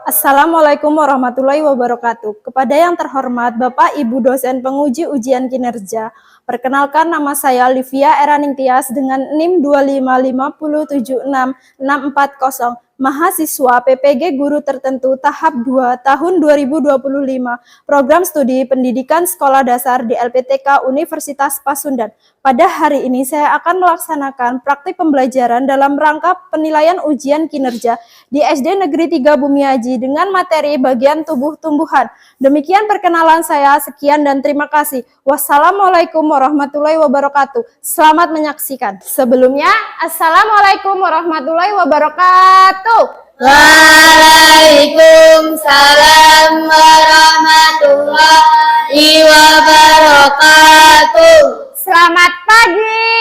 Assalamualaikum warahmatullahi wabarakatuh. Kepada yang terhormat Bapak Ibu dosen penguji ujian kinerja, perkenalkan nama saya Livia Eraning Tias dengan NIM 255076640, mahasiswa PPG Guru Tertentu tahap 2 tahun 2025, program studi pendidikan sekolah dasar di LPTK Universitas Pasundan. Pada hari ini saya akan melaksanakan praktik pembelajaran dalam rangka penilaian ujian kinerja di SD Negeri 3 Bumiaji dengan materi bagian tubuh tumbuhan. Demikian perkenalan saya, sekian dan terima kasih. Wassalamualaikum warahmatullahi wabarakatuh. Selamat menyaksikan. Sebelumnya, Assalamualaikum warahmatullahi wabarakatuh. Waalaikumsalam warahmatullahi wabarakatuh. Selamat pagi.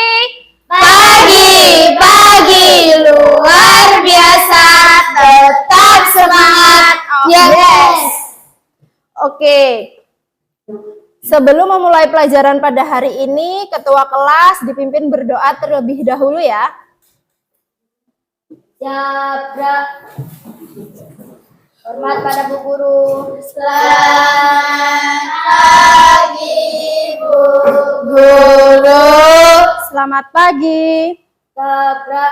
Pagi luar biasa, tetap semangat. Yes. Oke. Sebelum memulai pelajaran pada hari ini, ketua kelas dipimpin berdoa terlebih dahulu ya. Jabra. Hormat pada Bu Guru. Selamat pagi Bu Guru. Selamat pagi. Jabra.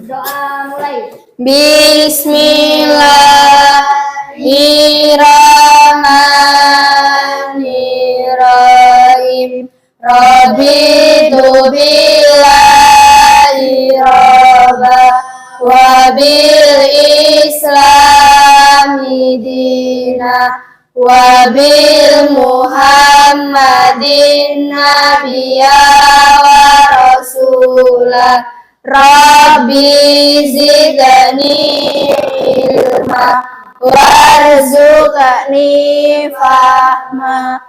Doa mulai. Bismillahirrahmanirrahim. Raditu billahi robba wa bil islami dina wa bil muhammadin nabiyya wa rasulah. Rabbi zidni ilma warzuqni fahma.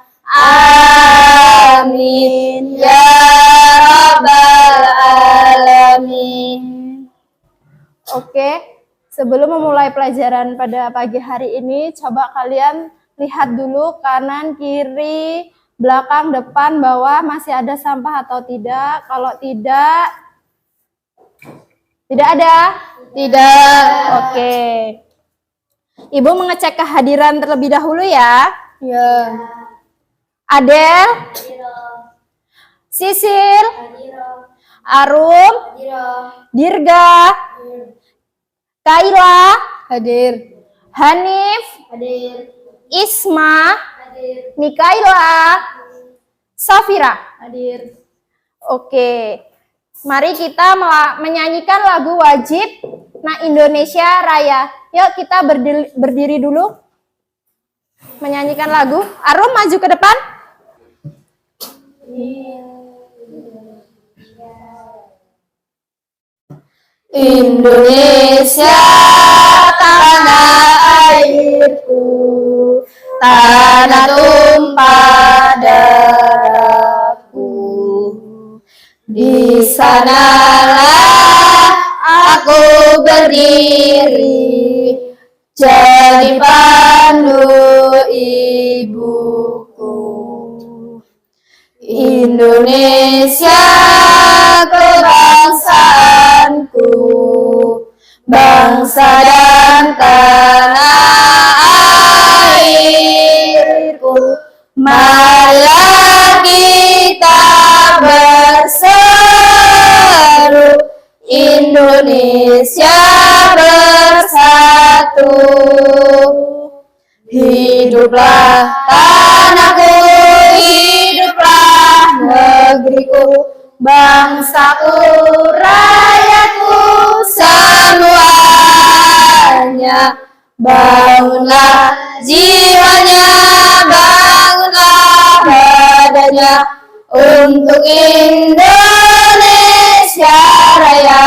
Amin ya rabbal alamin. Oke, sebelum memulai pelajaran pada pagi hari ini, coba kalian lihat dulu kanan, kiri, belakang, depan, bawah, masih ada sampah atau tidak. Kalau tidak ada? Tidak. Oke. Ibu mengecek kehadiran terlebih dahulu ya. Ya. Adel, Sisil, Arum, Dirga, Kaila, Hadir. Hanif, Hadir. Isma, Hadir. Mikaila, Safira. Hadir. Oke, mari kita menyanyikan lagu wajib Nah Indonesia Raya. Yuk kita berdiri dulu menyanyikan lagu. Arum maju ke depan. Indonesia tanah airku, tanah tumpah darahku. Di sanalah aku berdiri, jadi pandu ibuku. Indonesia kebangsaanku, bangsa dan tanah airku. Marilah kita berseru, Indonesia bersatu. Hiduplah tanahku, hiduplah negeriku, bangsaku, rakyatku semuanya. Bangunlah jiwanya, bangunlah badannya untuk Indonesia Raya.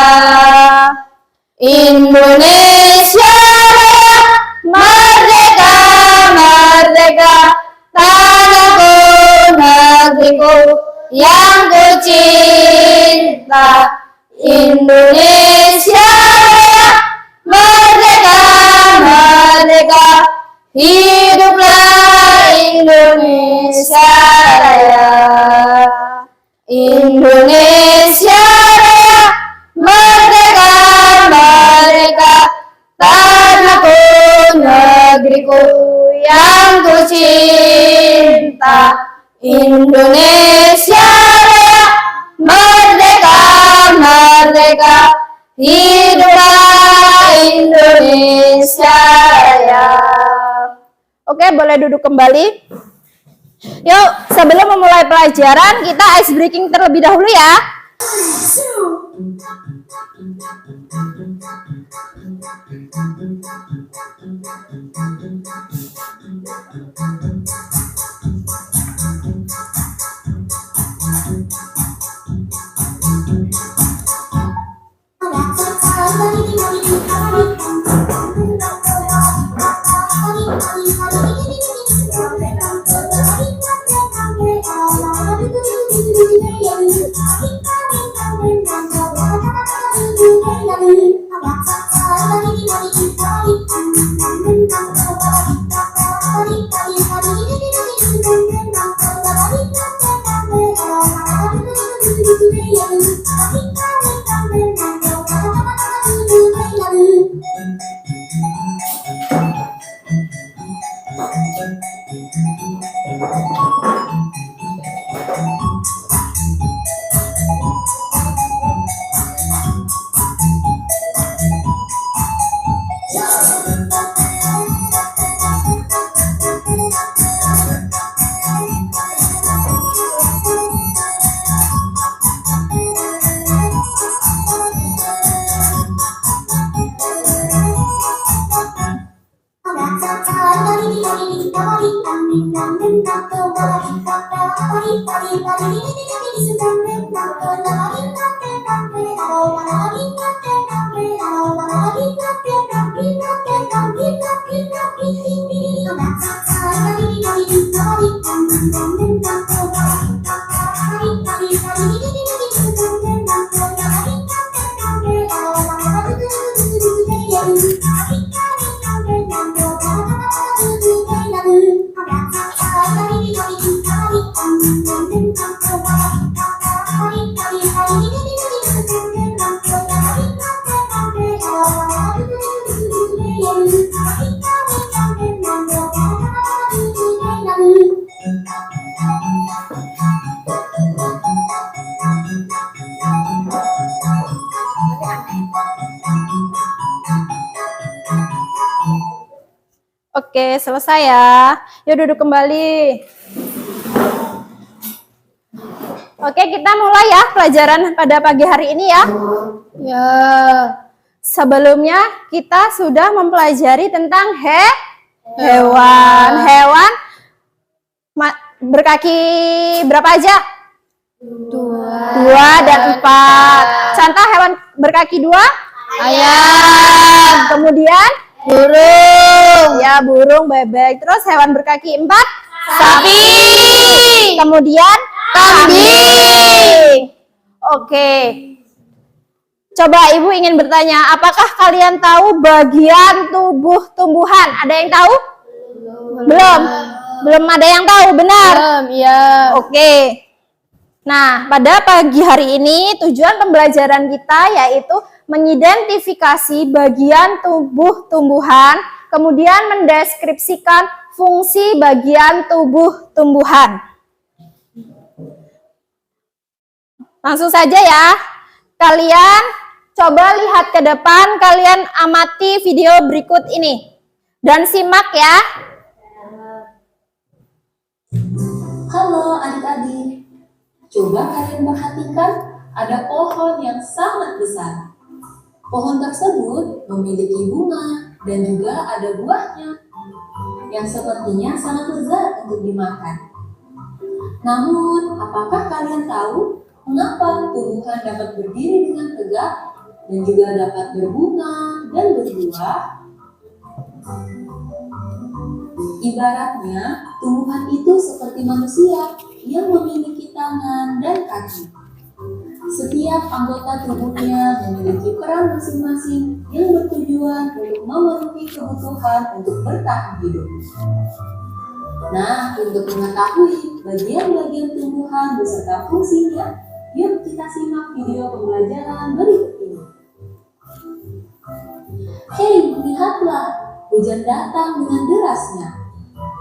Indonesia Raya, merdeka, merdeka, tanahku, negeriku yang ku cinta. Indonesia Raya, merdeka, merdeka, hiduplah Indonesia Raya. Indonesia Raya, merdeka, merdeka, tanahku, yang ku cinta. Indonesia Raya, merdeka, merdeka, hiduplah Indonesia Raya. Oke, boleh duduk kembali. Yuk, sebelum memulai pelajaran, kita ice breaking terlebih dahulu ya. Oke, selesai ya. Yuk duduk kembali. Oke, kita mulai ya pelajaran pada pagi hari ini ya. Ya. Sebelumnya kita sudah mempelajari tentang hewan. Hewan berkaki berapa aja? 2 dan 4. Contoh hewan berkaki 2? Ayam. Kemudian? Burung. Ya, burung, bebek. Terus hewan berkaki 4? Sapi. Kemudian? Kambing. Oke. Coba Ibu ingin bertanya, apakah kalian tahu bagian tubuh tumbuhan? Ada yang tahu? Belum. Belum ada yang tahu, benar? Belum, ya. Oke. Nah, pada pagi hari ini tujuan pembelajaran kita yaitu mengidentifikasi bagian tubuh tumbuhan, kemudian mendeskripsikan fungsi bagian tubuh tumbuhan. Langsung saja ya. Kalian coba lihat ke depan, kalian amati video berikut ini. Dan simak ya. Halo adik-adik, coba kalian perhatikan ada pohon yang sangat besar. Pohon tersebut memiliki bunga dan juga ada buahnya yang sepertinya sangat lezat untuk dimakan. Namun, apakah kalian tahu mengapa tumbuhan dapat berdiri dengan tegak dan juga dapat berbunga dan berbuah? Ibaratnya, tumbuhan itu seperti manusia yang memiliki tangan dan kaki. Setiap anggota tubuhnya memiliki peran masing-masing yang bertujuan untuk memenuhi kebutuhan untuk bertahan hidup. Nah, untuk mengetahui bagian-bagian tumbuhan beserta fungsinya, yuk kita simak video pembelajaran berikut ini. Hei, lihatlah, Hujan datang dengan derasnya,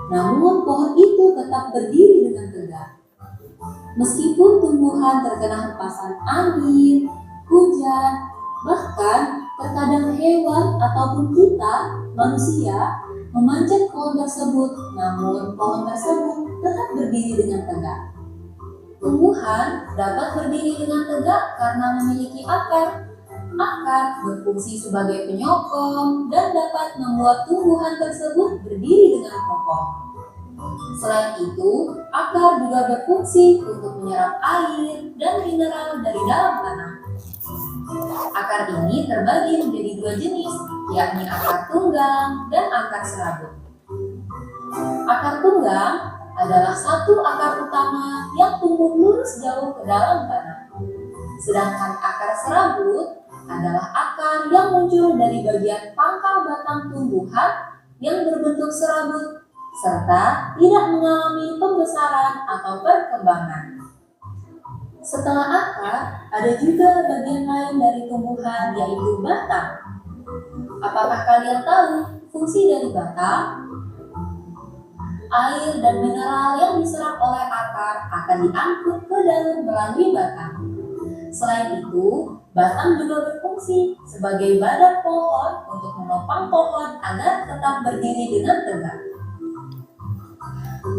namun pohon itu tetap berdiri dengan tegak. Meskipun tumbuhan terkena hempasan angin, hujan, bahkan terkadang hewan ataupun kita, manusia, memanjat pohon tersebut, namun pohon tersebut tetap berdiri dengan tegak. Tumbuhan dapat berdiri dengan tegak karena memiliki akar. Akar berfungsi sebagai penyokong dan dapat membuat tumbuhan tersebut berdiri dengan kokoh. Selain itu, akar juga berfungsi untuk menyerap air dan mineral dari dalam tanah. Akar ini terbagi menjadi dua jenis, yakni akar tunggang dan akar serabut. Akar tunggang adalah satu akar utama yang tumbuh lurus jauh ke dalam tanah. Sedangkan akar serabut adalah akar yang muncul dari bagian pangkal batang tumbuhan yang berbentuk serabut serta tidak mengalami pembesaran atau perkembangan. Setelah akar, ada juga bagian lain dari tumbuhan yaitu batang. Apakah kalian tahu fungsi dari batang? Air dan mineral yang diserap oleh akar akan diangkut ke daun melalui batang. Selain itu, batang juga berfungsi sebagai badan pohon untuk menopang pohon agar tetap berdiri dengan tegak.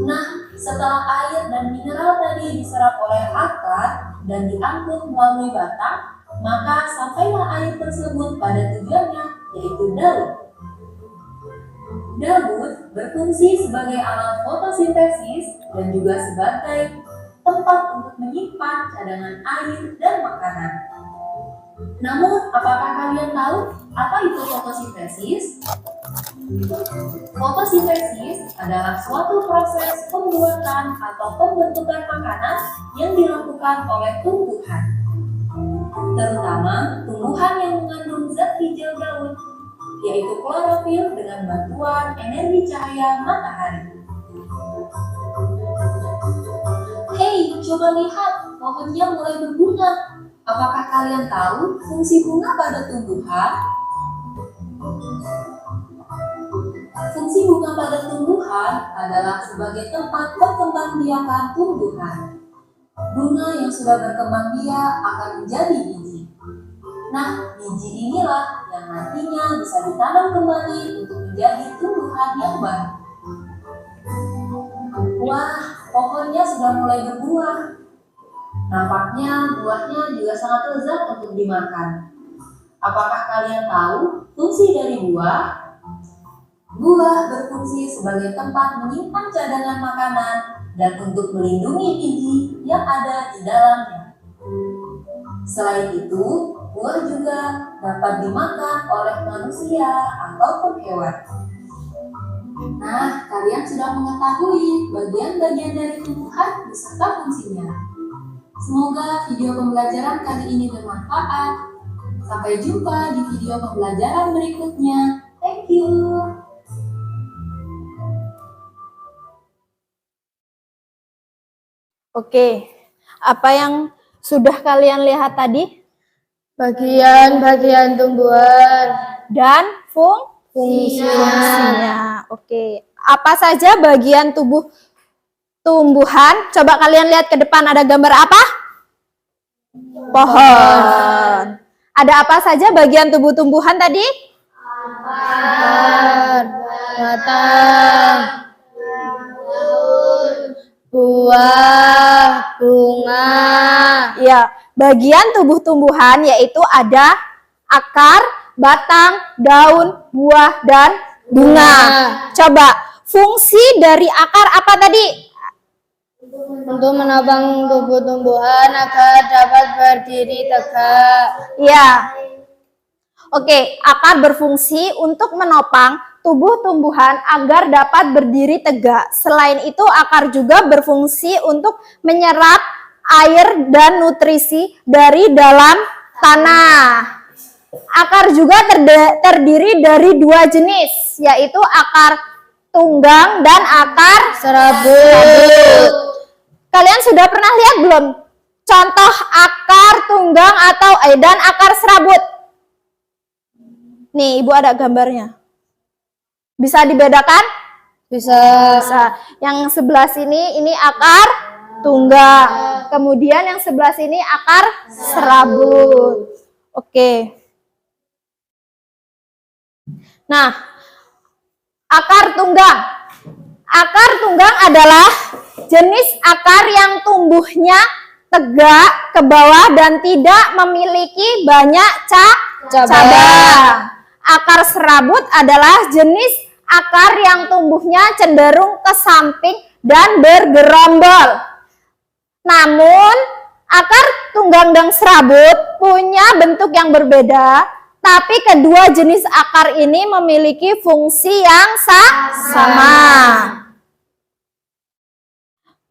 Nah, setelah air dan mineral tadi diserap oleh akar dan diangkut melalui batang, maka sampailah air tersebut pada tujuannya, yaitu daun. Daun berfungsi sebagai alat fotosintesis dan juga sebagai tempat untuk menyimpan cadangan air dan makanan. Namun, apakah kalian tahu apa itu fotosintesis? Fotosintesis adalah suatu proses pembuatan atau pembentukan makanan yang dilakukan oleh tumbuhan, terutama tumbuhan yang mengandung zat hijau daun, yaitu klorofil dengan bantuan energi cahaya matahari. Hei, coba lihat, pohonnya mulai berbunga. Apakah kalian tahu fungsi bunga pada tumbuhan? Fungsi bunga pada tumbuhan adalah sebagai tempat perkembangbiakan tumbuhan. Bunga yang sudah berkembang biak akan menjadi biji. Nah, biji inilah yang nantinya bisa ditanam kembali untuk menjadi tumbuhan yang baru. Wah, pohonnya sudah mulai berbuah. Nampaknya buahnya juga sangat lezat untuk dimakan. Apakah kalian tahu fungsi dari buah? Buah berfungsi sebagai tempat menyimpan cadangan makanan dan untuk melindungi biji yang ada di dalamnya. Selain itu, buah juga dapat dimakan oleh manusia ataupun hewan. Nah, kalian sudah mengetahui bagian-bagian dari tumbuhan beserta fungsinya. Semoga video pembelajaran kali ini bermanfaat. Sampai jumpa di video pembelajaran berikutnya. Thank you. Oke, apa yang sudah kalian lihat tadi? Bagian-bagian tumbuhan. Dan Fungsinya. fungsinya. Oke, apa saja bagian tubuh tumbuhan? Coba kalian lihat ke depan, ada gambar apa? Pohon. Ada apa saja bagian tubuh tumbuhan tadi? Akar, batang, buah, bunga. Ya, bagian tubuh tumbuhan yaitu ada akar, batang, daun, buah, dan bunga. Coba, fungsi dari akar apa tadi? Untuk menopang tubuh tumbuhan agar dapat berdiri tegak. Ya. Oke, akar berfungsi untuk menopang tubuh tumbuhan agar dapat berdiri tegak. Selain itu, akar juga berfungsi untuk menyerap air dan nutrisi dari dalam tanah. Akar juga terdiri dari dua jenis, yaitu akar tunggang dan akar Serabut. Kalian sudah pernah lihat belum contoh akar tunggang dan akar serabut? Nih, Ibu ada gambarnya. Bisa dibedakan? Bisa. Bisa. Yang sebelah sini ini akar tunggang. Kemudian yang sebelah sini akar serabut. Oke. Nah, akar tunggang. Akar tunggang adalah jenis akar yang tumbuhnya tegak ke bawah dan tidak memiliki banyak cabang. Akar serabut adalah jenis akar yang tumbuhnya cenderung ke samping dan bergerombol. Namun, akar tunggang dan serabut punya bentuk yang berbeda, tapi kedua jenis akar ini memiliki fungsi yang sama.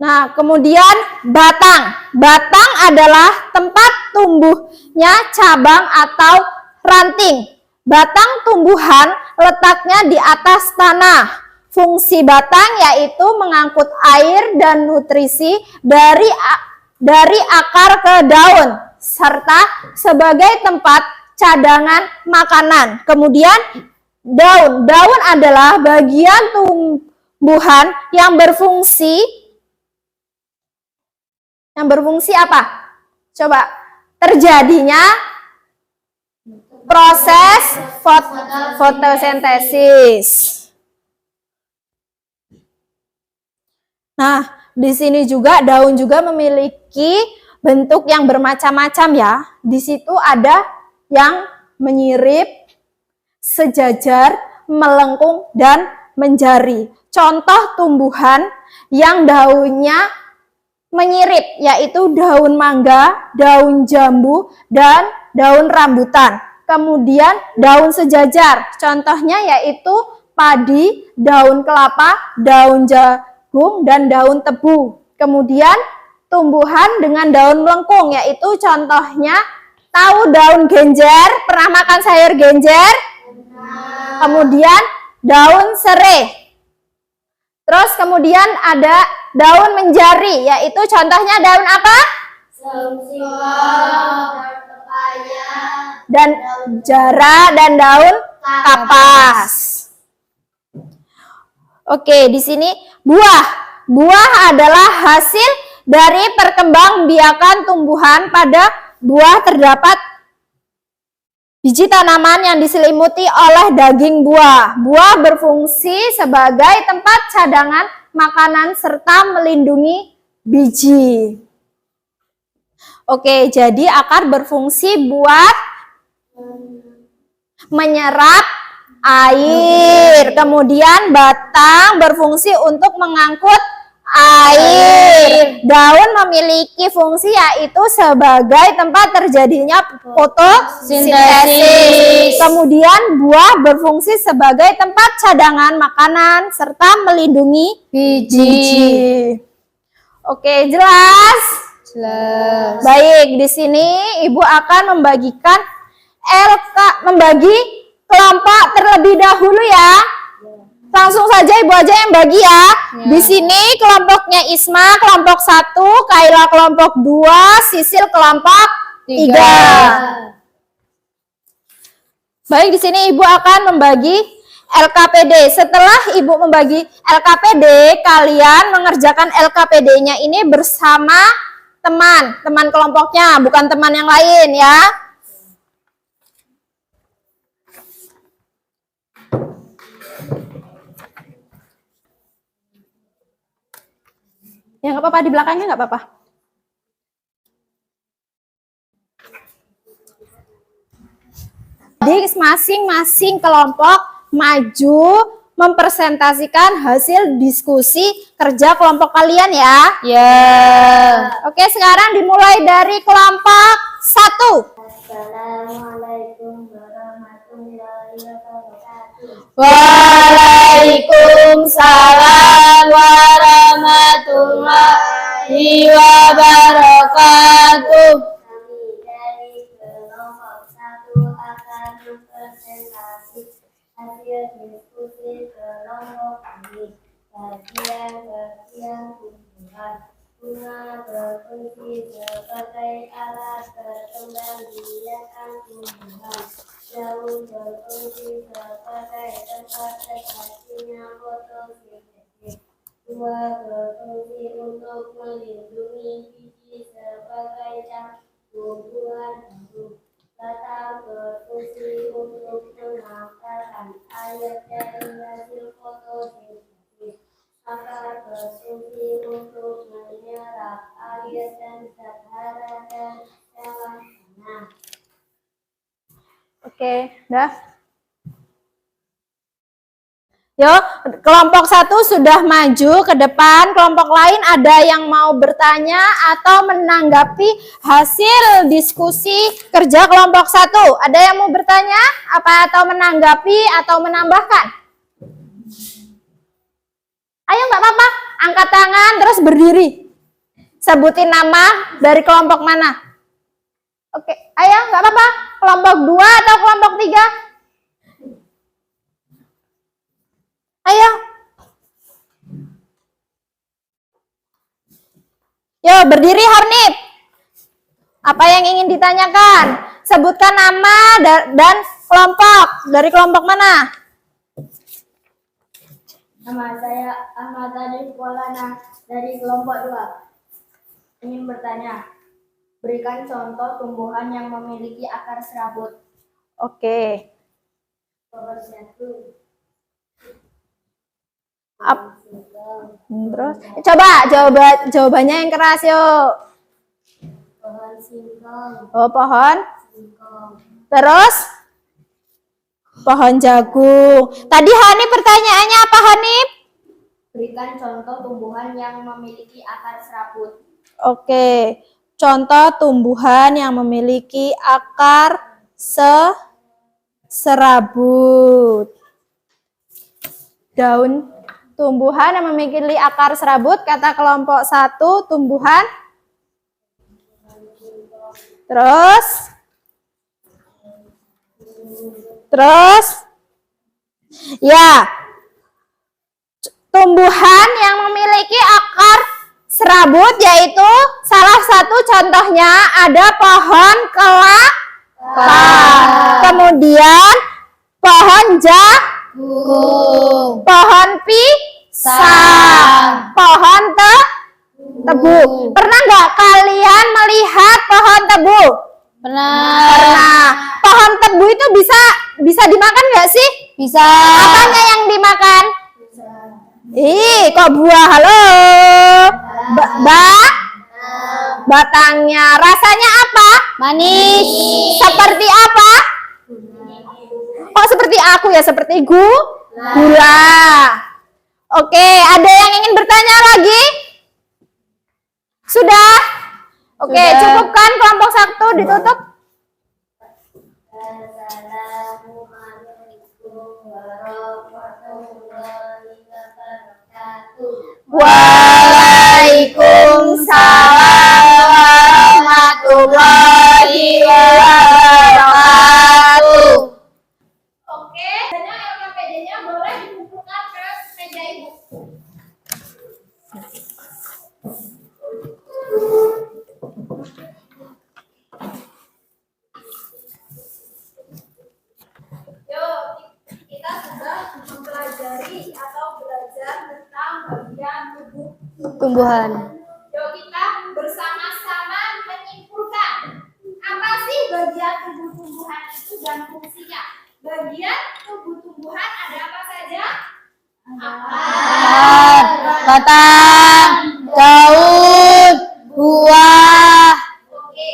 Nah, kemudian batang. Batang adalah tempat tumbuhnya cabang atau ranting. Batang tumbuhan letaknya di atas tanah. Fungsi batang yaitu mengangkut air dan nutrisi dari akar ke daun, serta sebagai tempat cadangan makanan. Kemudian daun. Daun adalah bagian tumbuhan yang berfungsi apa? Coba, terjadinya proses fotosintesis. Nah, di sini juga daun juga memiliki bentuk yang bermacam-macam ya. Di situ ada yang menyirip, sejajar, melengkung, dan menjari. Contoh tumbuhan yang daunnya menyirip yaitu daun mangga, daun jambu, dan daun rambutan. Kemudian daun sejajar, contohnya yaitu padi, daun kelapa, daun jagung, dan daun tebu. Kemudian tumbuhan dengan daun melengkung yaitu contohnya tahu daun genjer, pernah makan sayur genjer? Kemudian daun serai. Terus kemudian ada daun menjari, yaitu contohnya daun apa? Daun singkong, daun pepaya, dan jara dan daun kapas. Oke, di sini buah. Buah adalah hasil dari perkembangbiakan tumbuhan. Pada buah terdapat biji tanaman yang diselimuti oleh daging buah. Buah berfungsi sebagai tempat cadangan makanan serta melindungi biji. Oke, jadi akar berfungsi buat menyerap air. Kemudian batang berfungsi untuk mengangkut air. Daun memiliki fungsi yaitu sebagai tempat terjadinya fotosintesis. Kemudian buah berfungsi sebagai tempat cadangan makanan serta melindungi biji. Oke, jelas? Jelas. Baik, di sini Ibu akan membagikan membagi kelompok terlebih dahulu ya. Langsung saja Ibu aja yang bagi ya. Di sini kelompoknya Isma kelompok 1, Kaila kelompok 2, Sisil kelompok 3. Baik, di sini Ibu akan membagi LKPD. Setelah Ibu membagi LKPD, kalian mengerjakan LKPD-nya ini bersama teman kelompoknya, bukan teman yang lain ya. Ya nggak apa-apa, di belakangnya nggak apa-apa. Jadi masing-masing kelompok maju mempresentasikan hasil diskusi kerja kelompok kalian ya. Ya. Oke, sekarang dimulai dari kelompok 1. Assalamualaikum warahmatullahi wabarakatuh. Waalaikumsalam warahmatullahi wabarakatuh. Kami dari kelompok 1 akan mempresentasi hasil diskusi kelompok kami. Bagian tumbuhan. Bunga berfungsi sebagai alat perkembangbiakan tumbuhan. Daun berfungsi berfungsi sebagai tempat terjadinya fotosintesis. 2. Berfungsi untuk melindungi biji sebagai tumbuhan baru. 3. Berfungsi untuk mengantarkan air dari hasil fotosintesis. 4. Berfungsi untuk menyerap air dan zat hara dari dalam tanah. Oke, dah. Yuk, kelompok 1 sudah maju ke depan. Kelompok lain ada yang mau bertanya atau menanggapi hasil diskusi kerja kelompok 1? Ada yang mau bertanya apa atau menanggapi atau menambahkan? Ayo, nggak apa-apa. Angkat tangan terus berdiri. Sebutin nama dari kelompok mana. Oke, ayo, nggak apa-apa. Kelompok 2 atau kelompok 3? Ayo. Yo, berdiri Hornip. Apa yang ingin ditanyakan? Sebutkan nama dan kelompok. Dari kelompok mana? Nama saya Ahmad Adif Maulana dari kelompok 2. Ingin bertanya, berikan contoh tumbuhan yang memiliki akar serabut. Oke. Nomor 1. Terus coba jawabannya yang keras yuk. Pohon singkong. Oh, pohon. Singkong. Terus pohon jagung. Tadi Hanif pertanyaannya apa, Hanif? Berikan contoh tumbuhan yang memiliki akar serabut. Oke. Contoh tumbuhan yang memiliki akar serabut. Daun tumbuhan yang memiliki akar serabut, kata kelompok 1 tumbuhan. Terus ya, tumbuhan yang memiliki akar serabut yaitu salah satu contohnya ada pohon kelapa, kemudian pohon jagung, pohon pisang, pohon tebu. Pernah nggak kalian melihat pohon tebu? Pernah. Pohon tebu itu bisa dimakan nggak sih? Bisa. Apanya yang dimakan? Ih, kok buah? Halo. Batangnya. Rasanya apa? Manis. Seperti apa? Oh, seperti aku ya, seperti gula. Oke, ada yang ingin bertanya lagi? Sudah? Oke, cukupkan kelompok 1 ditutup. Assalamualaikum warahmatullahi wabarakatuh. Waalaikumsalam warahmatullahi wabarakatuh. Oke, LKPD-nya boleh dikumpulkan ke meja ibu. Yuk, kita sudah mempelajari atau belajar tentang bagian tubuh Tumbuhan. Yuk, kita bersama-sama menyimpulkan apa sih bagian tubuh tumbuhan itu dan fungsinya. Bagian tubuh tumbuhan ada apa saja? Akar, batang, daun, buah. Oke.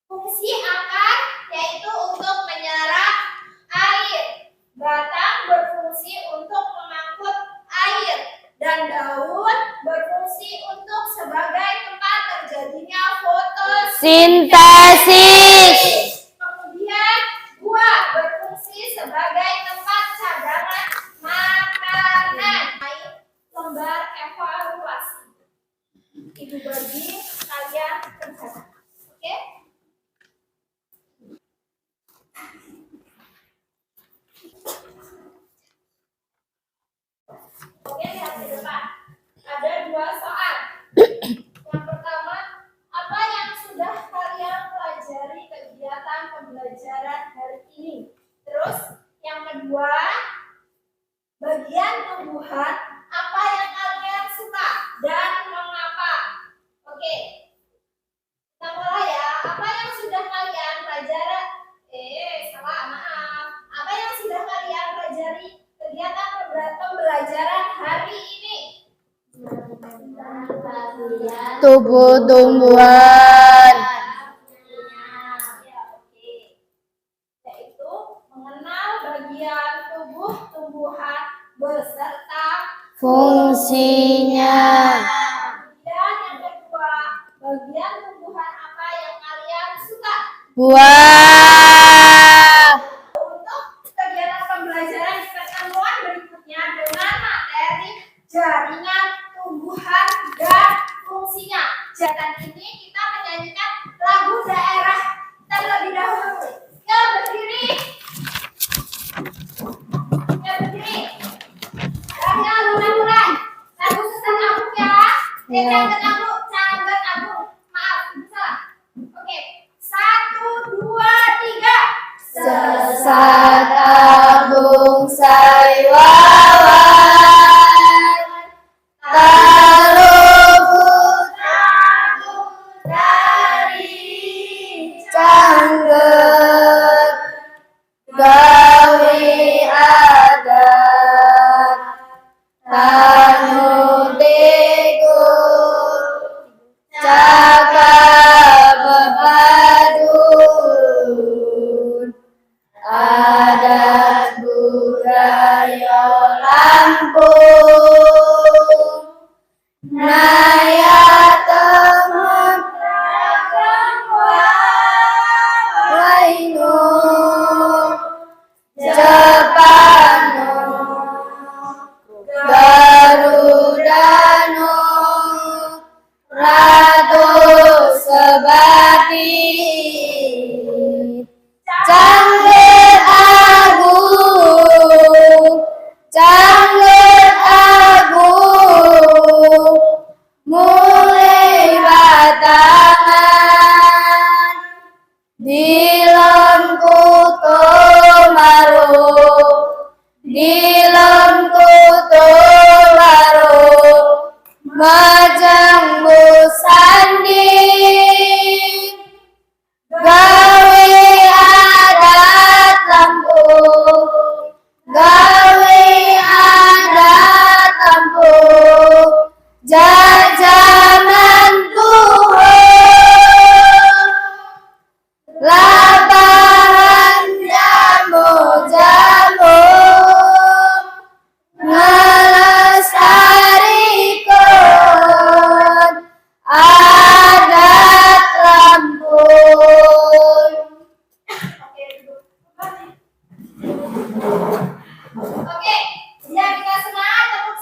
Fungsi akar yaitu untuk menyerap air. Batang berfungsi untuk mengangkut air. Dan daun berfungsi untuk sebagai tempat terjadinya Sintesis. Kemudian buah berfungsi sebagai tempat cadangan makanan. Lembar evaluasi. Ibu bagi kalian kerjakan. Oke? Oke, lihat di depan. Ada 2 soal. Yang pertama, apa yang sudah kalian pelajari kegiatan tumbuhan apa yang kalian suka dan mengapa? Oke, kita mulai ya. Apa yang sudah kalian pelajari? Apa yang sudah kalian pelajari kegiatan pembelajaran hari ini? Tumbuh-tumbuhan. Ya, oke. Yaitu mengenal bagian tubuh tumbuhan beserta Fungsinya. kemudian yang kedua, bagian tumbuhan apa yang kalian suka? Buah. Untuk kegiatan pembelajaran di pertemuan berikutnya dengan materi jaringan tumbuhan dan fungsinya. Kegiatan ini kita menyanyikan lagu daerah terlebih dahulu. Ya, berdiri. Ya, berdiri. Lagunya mulai. Lagu Susan Abu ya. Jangan Abu, jangan Abu. Maaf, salah. Oke. 1, 2, 3. Sesat abung saywawan, taruh Dari cangget, gawe adat, tanu dego, cakap bepadun, adat budaya Lampung, naya temen waino, Jepano, Garudano, Ratu Sebati, Cangget Agung, Cangget Agung, mulai batangan, dilem kuto maro, dilem kuto maro, majang busanding, gawe adat Lampung, gawe adat Lampung, jajanan Tuhan, lapangan jamu-jamu, ngelestarikan adat Lampung. Oke, ya kita semangat,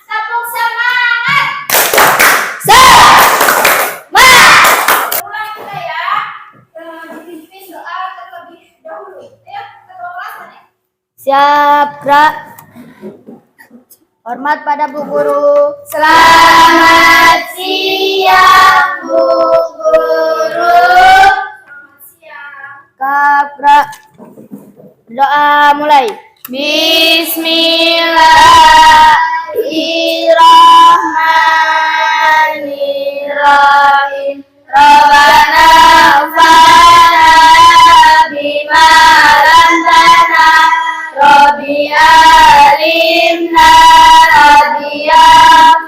tepuk semangat. Mulai kita ya, dipimpin doa terlebih dahulu. Ayo, ketua kelas mana? Siap, Kak. Hormat pada Bu Guru. Selamat siang, Bu Guru. Selamat siang. Kapra. Doa mulai. Bismillahirrahmanirrahim. Rabbana fa'na bima lamtana, Rabbi alimna, Rabbi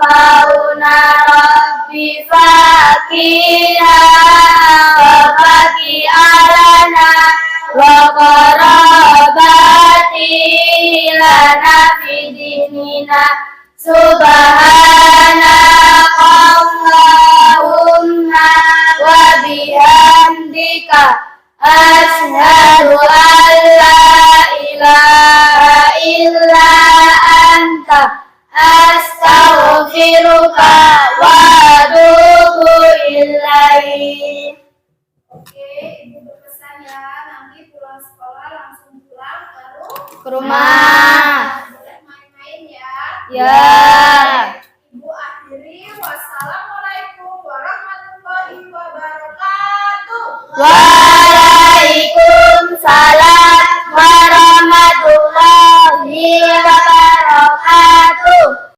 fauna, Rabbi fakina, Rabbi alana, wa qarabati lana fidinina, subhana Allahumma wa bihamdika, asyhadu an la ilaha illa anta, astaghfiruka wa atubu ilaik. Oke, Ibu berpesan ya, nanti pulang sekolah langsung pulang baru Ke rumah. boleh main-main ya. Ya. Ibu akhiri, wassalamualaikum warahmatullahi wabarakatuh. Waalaikumsalam.